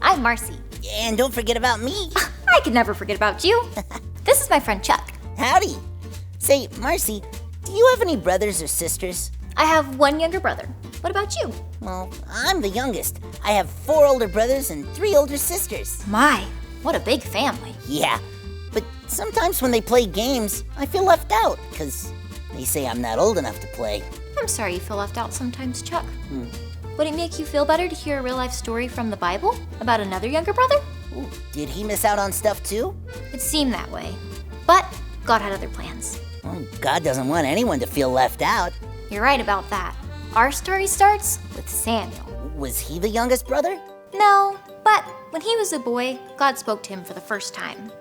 I'm Marcy. And don't forget about me. I could never forget about you. This is my friend Chuck. Howdy. Say, Marcy, do you have any brothers or sisters? I have one younger brother. What about you? Well, I'm the youngest. I have 4 older brothers and 3 older sisters. My, what a big family. Yeah, but sometimes when they play games, I feel left out, because they say I'm not old enough to play. I'm sorry you feel left out sometimes, Chuck. Would it make you feel better to hear a real-life story from the Bible about another younger brother? Ooh, did he miss out on stuff too? It seemed that way. But God had other plans. Well, God doesn't want anyone to feel left out. You're right about that. Our story starts with Samuel. Was he the youngest brother? No, but when he was a boy, God spoke to him for the first time.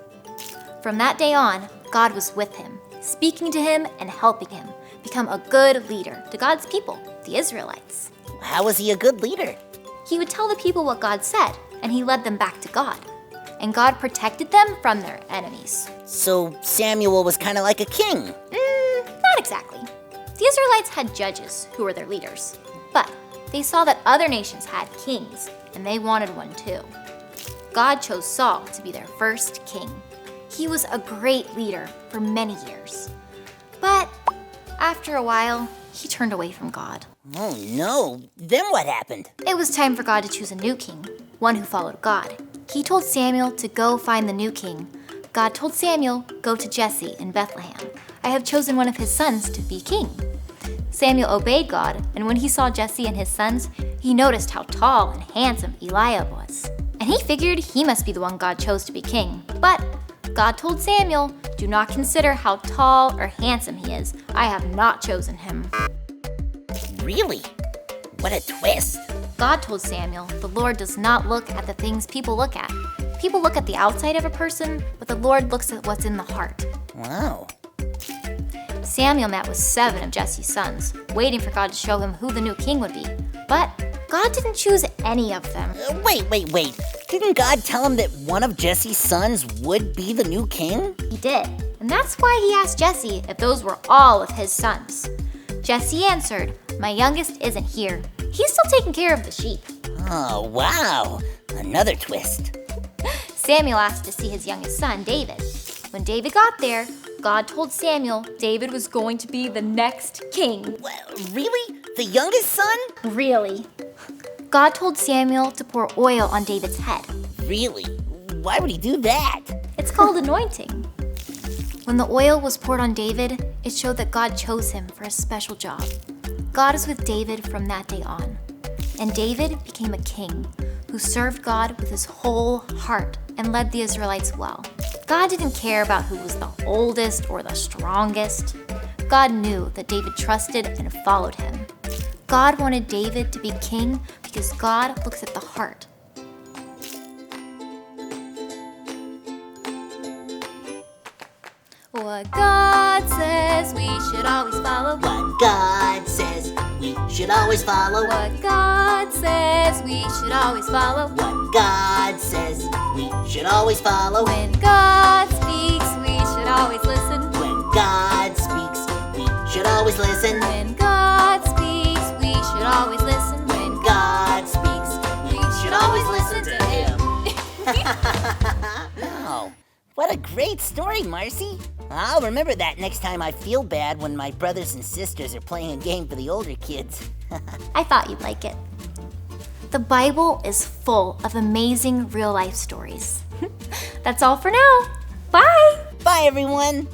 From that day on, God was with him, speaking to him and helping him become a good leader to God's people, the Israelites. How was he a good leader? He would tell the people what God said, and he led them back to God. And God protected them from their enemies. So Samuel was kind of like a king. Not exactly. The Israelites had judges who were their leaders, but they saw that other nations had kings, and they wanted one too. God chose Saul to be their first king. He was a great leader for many years. But after a while, he turned away from God. Oh no, then what happened? It was time for God to choose a new king, one who followed God. He told Samuel to go find the new king. God told Samuel, go to Jesse in Bethlehem. I have chosen one of his sons to be king. Samuel obeyed God, and when he saw Jesse and his sons, he noticed how tall and handsome Eliab was. And he figured he must be the one God chose to be king. But God told Samuel, do not consider how tall or handsome he is. I have not chosen him. Really? What a twist. God told Samuel, the Lord does not look at the things people look at. People look at the outside of a person, but the Lord looks at what's in the heart. Wow. Samuel met with 7 of Jesse's sons, waiting for God to show him who the new king would be. But God didn't choose any of them. Wait. Didn't God tell him that one of Jesse's sons would be the new king? He did, and that's why he asked Jesse if those were all of his sons. Jesse answered, my youngest isn't here. He's still taking care of the sheep. Oh, wow. Another twist. Samuel asked to see his youngest son, David. When David got there, God told Samuel David was going to be the next king. Well, really? The youngest son? Really? God told Samuel to pour oil on David's head. Really? Why would he do that? It's called anointing. When the oil was poured on David, it showed that God chose him for a special job. God is with David from that day on. And David became a king who served God with his whole heart and led the Israelites well. God didn't care about who was the oldest or the strongest. God knew that David trusted and followed him. God wanted David to be king because God looks at the heart. What God says we should always follow. What God says we should always follow. What God says we should always follow. What God says we should always follow. When God speaks, we should always listen. When God speaks, we should always listen. When God speaks, we should always listen. When God speaks, we should always listen to him. Oh, what a great story, Marcy. I'll remember that next time I feel bad when my brothers and sisters are playing a game for the older kids. I thought you'd like it. The Bible is full of amazing real-life stories. That's all for now. Bye! Bye, everyone.